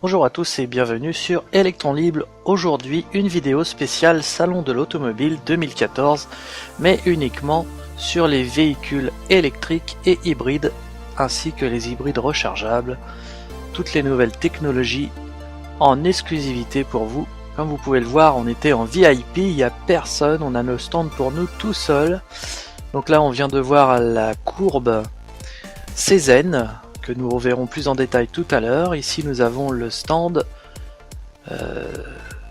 Bonjour à tous et bienvenue sur Electron Libre. Aujourd'hui, une vidéo spéciale Salon de l'Automobile 2014, mais uniquement sur les véhicules électriques et hybrides, ainsi que les hybrides rechargeables. Toutes les nouvelles technologies en exclusivité pour vous. Comme vous pouvez le voir, on était en VIP, il n'y a personne, on a nos stands pour nous tout seuls. Donc là, on vient de voir la courbe Cézanne, que nous reverrons plus en détail tout à l'heure. Ici nous avons le stand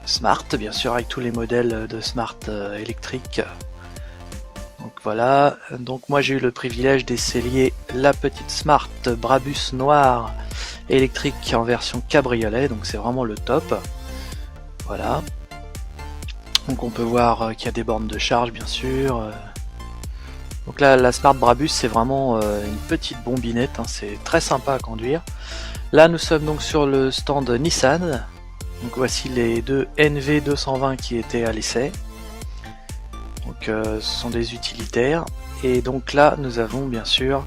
Smart, bien sûr, avec tous les modèles de Smart électriques. Donc voilà, donc moi j'ai eu le privilège d'essayer la petite Smart Brabus noire électrique en version cabriolet, donc c'est vraiment le top. Voilà, donc on peut voir qu'il y a des bornes de charge, bien sûr. Donc là, la Smart Brabus, c'est vraiment une petite bombinette, hein, c'est très sympa à conduire. Là, nous sommes donc sur le stand Nissan. Donc voici les deux NV220 qui étaient à l'essai. Donc ce sont des utilitaires. Et donc là, nous avons bien sûr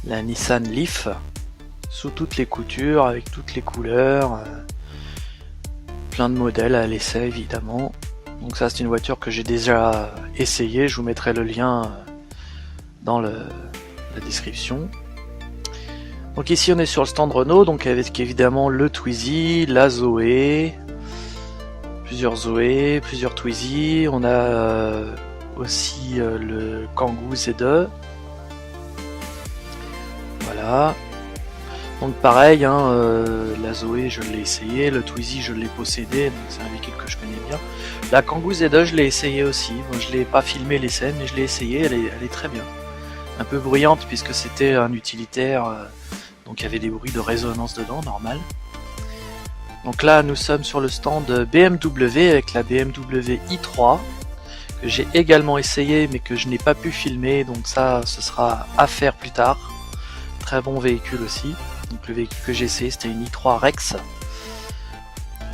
la Nissan Leaf, sous toutes les coutures, avec toutes les couleurs. Plein de modèles à l'essai, évidemment. Donc ça, c'est une voiture que j'ai déjà essayée, je vous mettrai le lien dans la description. Donc ici on est sur le stand Renault, donc avec évidemment le Twizy, la Zoé, plusieurs Twizy, on a aussi le Kangoo Z2. Voilà. Donc pareil, hein, la Zoé je l'ai essayé, le Twizy je l'ai possédé, donc c'est un véhicule que je connais bien. La Kangoo Z2 je l'ai essayé aussi, bon, je l'ai pas filmé l'essai, mais je l'ai essayé, elle est très bien. Un peu bruyante puisque c'était un utilitaire, donc il y avait des bruits de résonance dedans, normal. Donc là nous sommes sur le stand BMW avec la BMW i3 que j'ai également essayé mais que je n'ai pas pu filmer, donc ça ce sera à faire plus tard. Très bon véhicule aussi. Donc le véhicule que j'ai essayé c'était une i3 Rex.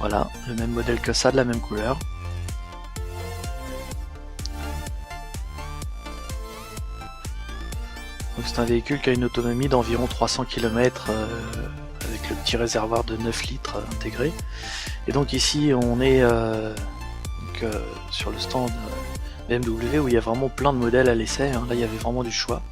Voilà, le même modèle que ça, de la même couleur. C'est un véhicule qui a une autonomie d'environ 300 km avec le petit réservoir de 9 litres intégré. Et donc ici on est sur le stand BMW où il y a vraiment plein de modèles à l'essai, hein. Là il y avait vraiment du choix.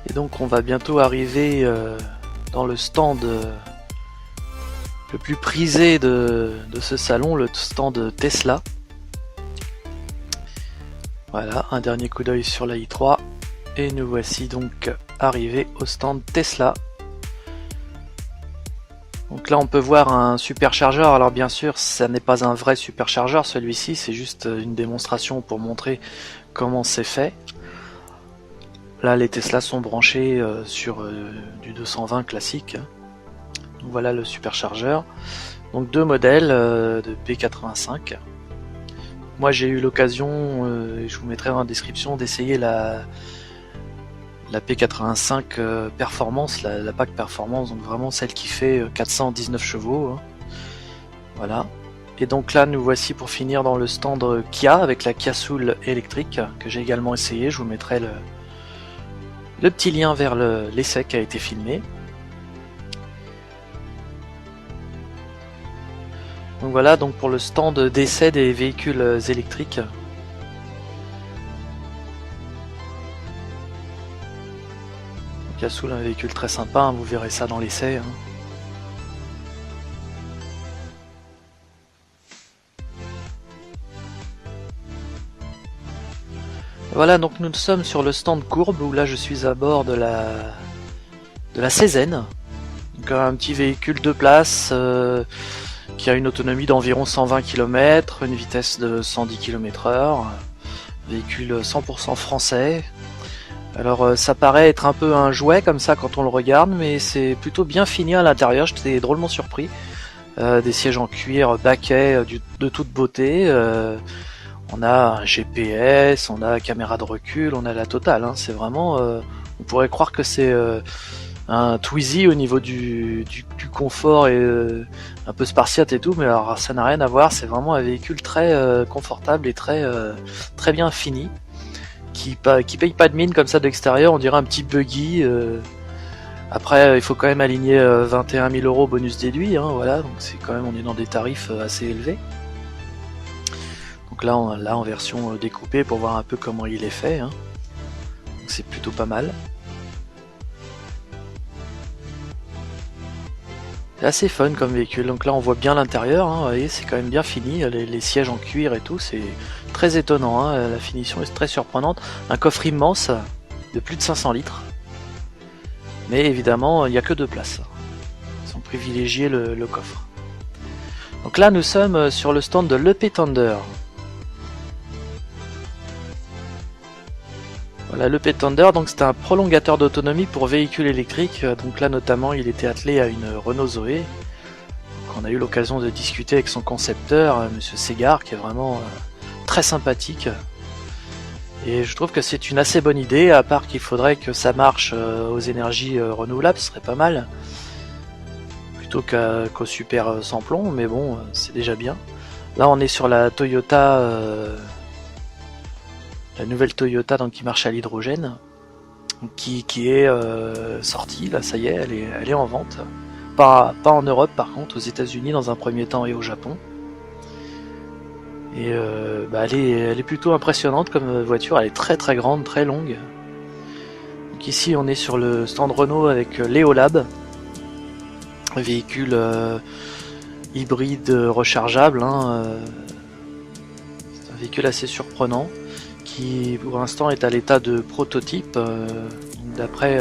Et donc on va bientôt arriver dans le stand le plus prisé de ce salon, le stand Tesla. Voilà, un dernier coup d'œil sur la i3 et nous voici donc arrivés au stand Tesla. Donc là on peut voir un superchargeur, alors bien sûr ça n'est pas un vrai superchargeur celui-ci, c'est juste une démonstration pour montrer comment c'est fait. Là les Tesla sont branchés sur du 220 classique. Donc voilà le superchargeur. Donc deux modèles de P85. Moi j'ai eu l'occasion, je vous mettrai dans la description, d'essayer la P85 Performance, la PAC Performance, donc vraiment celle qui fait 419 chevaux. Hein. Voilà. Et donc là nous voici pour finir dans le stand Kia avec la Kia Soul électrique que j'ai également essayé. Je vous mettrai le petit lien vers l'essai qui a été filmé. Donc voilà donc pour le stand d'essai des véhicules électriques. Soul, un véhicule très sympa, hein, vous verrez ça dans l'essai. Hein. Voilà, donc nous sommes sur le stand Courbe où là je suis à bord de la Cézanne. Donc un petit véhicule de place qui a une autonomie d'environ 120 km, une vitesse de 110 km/h, véhicule 100% français. Alors ça paraît être un peu un jouet comme ça quand on le regarde, mais c'est plutôt bien fini à l'intérieur, j'étais drôlement surpris. Des sièges en cuir baquet de toute beauté. On a un GPS, on a caméra de recul, on a la totale. Hein. C'est vraiment, on pourrait croire que c'est un Twizy au niveau du confort et un peu spartiate et tout, mais alors ça n'a rien à voir, c'est vraiment un véhicule très confortable et très bien fini, qui paye pas de mine comme ça de l'extérieur, on dirait un petit buggy. Après il faut quand même aligner 21 000 € bonus déduit, hein, voilà, donc c'est quand même, on est dans des tarifs assez élevés. Donc là en version découpée pour voir un peu comment il est fait, hein. Donc c'est plutôt pas mal. C'est assez fun comme véhicule, donc là on voit bien l'intérieur, hein, vous voyez, c'est quand même bien fini, les sièges en cuir et tout, c'est très étonnant, hein, la finition est très surprenante. Un coffre immense de plus de 500 litres, mais évidemment il n'y a que 2 places. Ils ont privilégié le coffre. Donc là nous sommes sur le stand de l'EP Thunder. Voilà, l'EP Thunder, donc c'est un prolongateur d'autonomie pour véhicules électriques, donc là notamment il était attelé à une Renault Zoé. Donc, on a eu l'occasion de discuter avec son concepteur, monsieur Ségard, qui est vraiment très sympathique. Et je trouve que c'est une assez bonne idée, à part qu'il faudrait que ça marche aux énergies renouvelables, ce serait pas mal. Plutôt qu'au super sans plomb, mais bon, c'est déjà bien. Là on est sur la Toyota... la nouvelle Toyota donc, qui marche à l'hydrogène, qui est sortie, là ça y est, elle est en vente. Pas en Europe par contre, aux États-Unis dans un premier temps et au Japon. Et elle est plutôt impressionnante comme voiture, elle est très très grande, très longue. Donc ici on est sur le stand Renault avec l'Eolab, un véhicule hybride rechargeable, hein, c'est un véhicule assez surprenant, qui pour l'instant est à l'état de prototype. D'après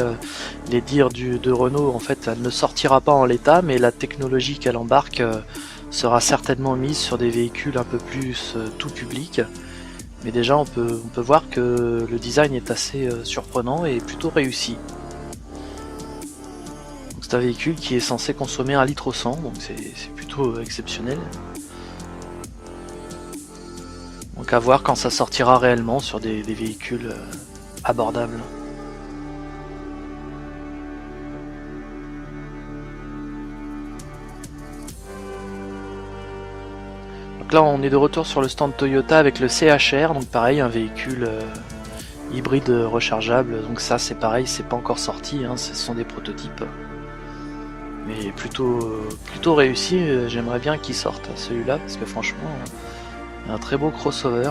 les dires de Renault, en fait, elle ne sortira pas en l'état, mais la technologie qu'elle embarque sera certainement mise sur des véhicules un peu plus tout public. Mais déjà, on peut voir que le design est assez surprenant et plutôt réussi. C'est un véhicule qui est censé consommer 1 litre au 100, donc c'est plutôt exceptionnel. Donc à voir quand ça sortira réellement sur des véhicules abordables. Donc là on est de retour sur le stand Toyota avec le CHR, donc pareil un véhicule hybride rechargeable, donc ça c'est pareil, c'est pas encore sorti, hein, ce sont des prototypes. Mais plutôt réussi, j'aimerais bien qu'il sorte celui-là, parce que franchement... un très beau crossover.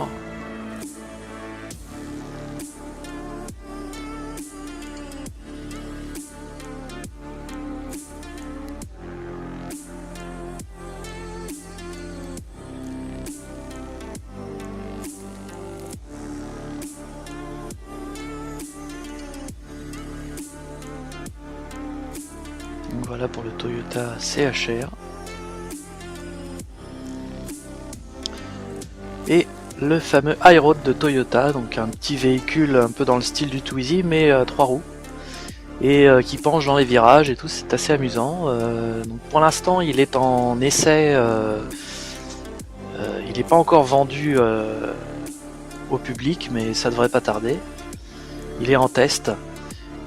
Donc voilà pour le Toyota CHR. Et le fameux Highroad de Toyota, donc un petit véhicule un peu dans le style du Twizy, mais 3 roues, et qui penche dans les virages et tout, c'est assez amusant. Donc pour l'instant il est en essai, il n'est pas encore vendu au public, mais ça devrait pas tarder. Il est en test,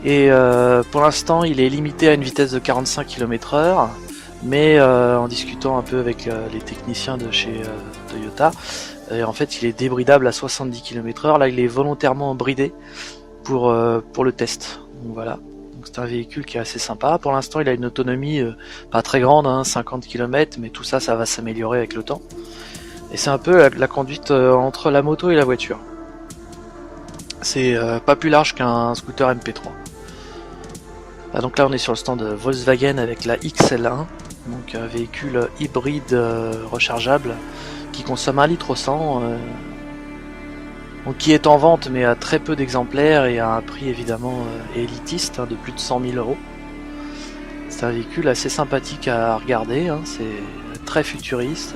et pour l'instant il est limité à une vitesse de 45 km/h, mais en discutant un peu avec les techniciens de chez Toyota, en fait il est débridable à 70 km/h. Là il est volontairement bridé pour le test. Donc voilà, c'est un véhicule qui est assez sympa. Pour l'instant il a une autonomie pas très grande, hein, 50 km, mais tout ça va s'améliorer avec le temps. Et c'est un peu la conduite entre la moto et la voiture. C'est pas plus large qu'un scooter MP3. Ah, donc là on est sur le stand de Volkswagen avec la XL1, donc un véhicule hybride rechargeable qui consomme 1 litre au 100, donc qui est en vente mais à très peu d'exemplaires et à un prix évidemment élitiste, hein, de plus de 100 000 €. C'est un véhicule assez sympathique à regarder, hein, c'est très futuriste.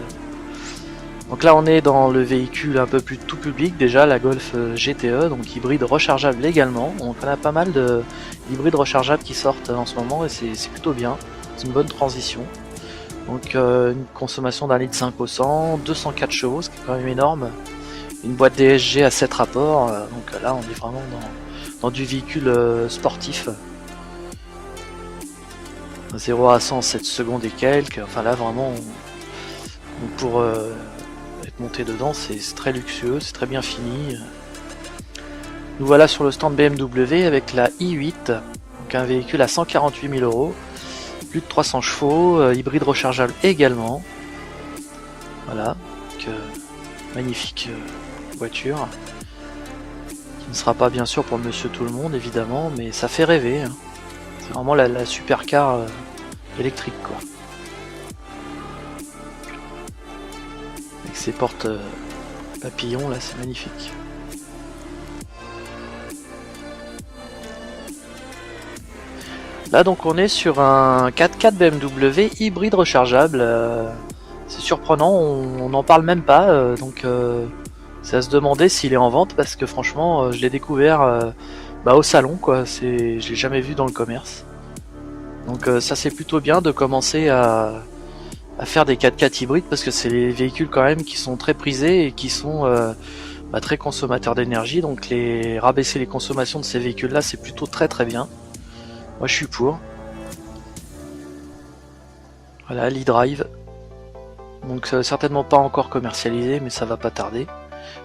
Donc là on est dans le véhicule un peu plus tout public déjà, la Golf GTE, donc hybride rechargeable également. Donc on a pas mal de hybrides rechargeables qui sortent en ce moment et c'est plutôt bien, c'est une bonne transition. Donc une consommation d'1,5 litre au 100, 204 chevaux, ce qui est quand même énorme. Une boîte DSG à 7 rapports, donc là on est vraiment dans du véhicule sportif. 0 à 100 7 secondes et quelques. Enfin là vraiment pour être monté dedans c'est très luxueux, c'est très bien fini. Nous voilà sur le stand BMW avec la i8, donc un véhicule à 148 000 €, plus de 300 chevaux, hybride rechargeable également. Voilà, donc, magnifique voiture, qui ne sera pas bien sûr pour monsieur tout le monde évidemment, mais ça fait rêver, hein. C'est vraiment la supercar électrique quoi. Avec ses portes papillons là, c'est magnifique. Là donc on est sur un 4x4 BMW hybride rechargeable. C'est surprenant, on n'en parle même pas, donc c'est à se demander s'il est en vente parce que franchement je l'ai découvert au salon quoi, je l'ai jamais vu dans le commerce. Donc ça c'est plutôt bien de commencer à faire des 4x4 hybrides parce que c'est les véhicules quand même qui sont très prisés et qui sont très consommateurs d'énergie, donc rabaisser les consommations de ces véhicules là c'est plutôt très bien. Moi je suis pour. Voilà l'e-drive. Donc certainement pas encore commercialisé mais ça va pas tarder.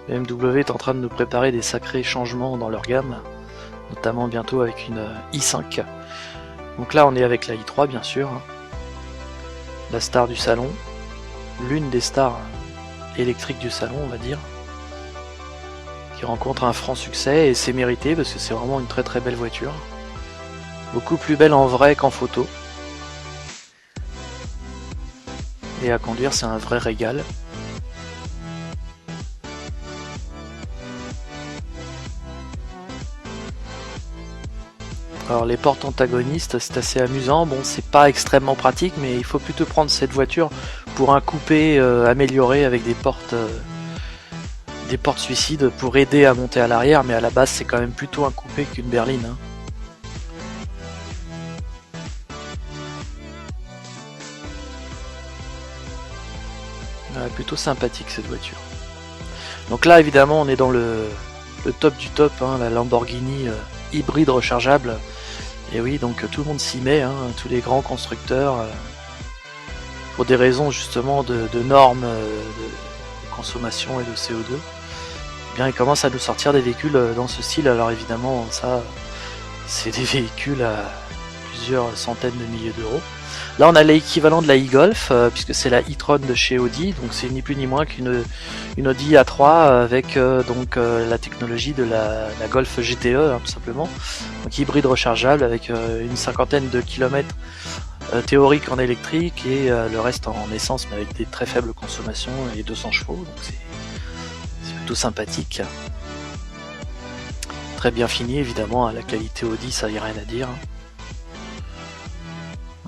BMW est en train de nous préparer des sacrés changements dans leur gamme, notamment bientôt avec une i5. Donc là on est avec la i3 bien sûr, hein. La star du salon, l'une des stars électriques du salon on va dire, qui rencontre un franc succès et c'est mérité parce que c'est vraiment une très belle voiture. Beaucoup plus belle en vrai qu'en photo. Et à conduire c'est un vrai régal. Alors les portes antagonistes c'est assez amusant, bon c'est pas extrêmement pratique mais il faut plutôt prendre cette voiture pour un coupé amélioré avec des portes suicides pour aider à monter à l'arrière, mais à la base c'est quand même plutôt un coupé qu'une berline, hein. Plutôt sympathique cette voiture. Donc là évidemment on est dans le top du top, hein, la Lamborghini hybride rechargeable. Et oui, donc tout le monde s'y met, hein, tous les grands constructeurs, pour des raisons justement de normes de consommation et de CO2. Eh bien ils commencent à nous sortir des véhicules dans ce style. Alors évidemment ça c'est des véhicules à plusieurs centaines de milliers d'euros. Là on a l'équivalent de la e-Golf puisque c'est la e-tron de chez Audi, donc c'est ni plus ni moins qu'une Audi A3 avec la technologie de la Golf GTE, hein, tout simplement. Donc hybride rechargeable avec une cinquantaine de kilomètres théoriques en électrique et le reste en essence, mais avec des très faibles consommations et 200 chevaux, donc c'est plutôt sympathique. Très bien fini évidemment, la qualité Audi ça y a rien à dire.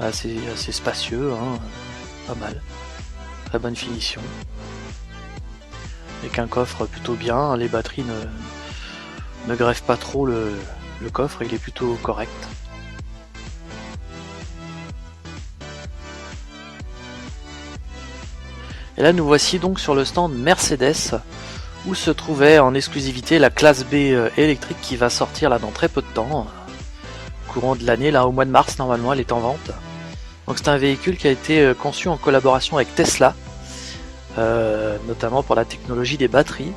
Assez spacieux, hein, pas mal, très bonne finition, avec un coffre plutôt bien, les batteries ne grèvent pas trop le coffre, il est plutôt correct. Et là nous voici donc sur le stand Mercedes, où se trouvait en exclusivité la classe B électrique qui va sortir là dans très peu de temps, courant de l'année, là au mois de mars normalement elle est en vente. Donc c'est un véhicule qui a été conçu en collaboration avec Tesla, notamment pour la technologie des batteries.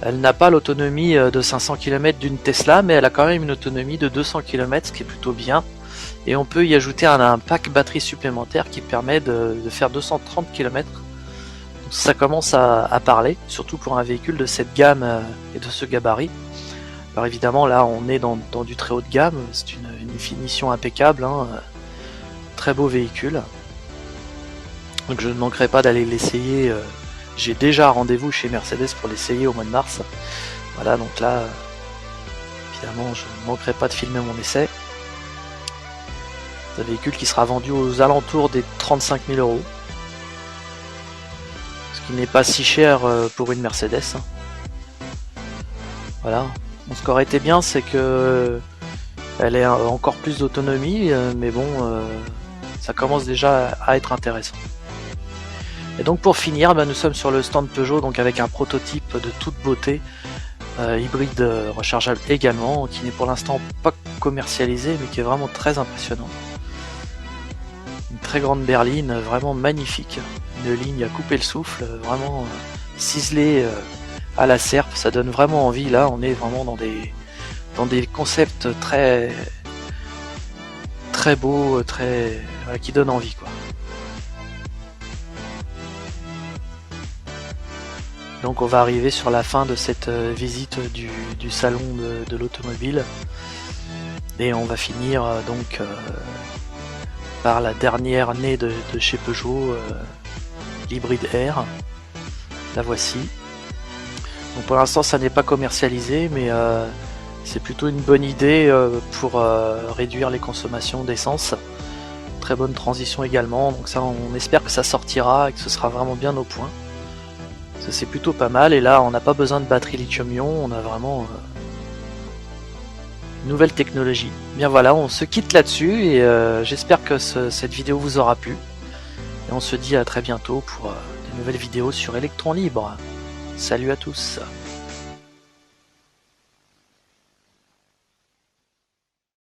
Elle n'a pas l'autonomie de 500 km d'une Tesla, mais elle a quand même une autonomie de 200 km, ce qui est plutôt bien. Et on peut y ajouter un pack batterie supplémentaire qui permet de faire 230 km. Donc ça commence à parler, surtout pour un véhicule de cette gamme et de ce gabarit. Alors évidemment là on est dans du très haut de gamme, c'est une finition impeccable, hein. Très beau véhicule, donc je ne manquerai pas d'aller l'essayer. J'ai déjà rendez-vous chez Mercedes pour l'essayer au mois de mars. Voilà, donc là évidemment je ne manquerai pas de filmer mon essai. C'est un véhicule qui sera vendu aux alentours des 35 000 €, ce qui n'est pas si cher pour une Mercedes, hein. Voilà, bon, ce qui aurait été bien c'est que elle ait encore plus d'autonomie, mais bon ça commence déjà à être intéressant. Et donc pour finir, nous sommes sur le stand Peugeot, donc avec un prototype de toute beauté, hybride rechargeable également, qui n'est pour l'instant pas commercialisé, mais qui est vraiment très impressionnant. très grande berline, vraiment magnifique. Une ligne à couper le souffle, vraiment ciselée à la serpe, ça donne vraiment envie. Là, on est vraiment dans des concepts très beaux, voilà, qui donnent envie, quoi. Donc on va arriver sur la fin de cette visite du salon de l'automobile et on va finir donc par la dernière née de chez Peugeot, l'hybride R. La voici. Donc pour l'instant ça n'est pas commercialisé, mais c'est plutôt une bonne idée pour réduire les consommations d'essence. Très bonne transition également, donc ça on espère que ça sortira et que ce sera vraiment bien au point. C'est plutôt pas mal, et là on n'a pas besoin de batterie lithium-ion, on a vraiment une nouvelle technologie. Bien voilà, on se quitte là-dessus et j'espère que cette vidéo vous aura plu. Et on se dit à très bientôt pour de nouvelles vidéos sur Electron Libre. Salut à tous.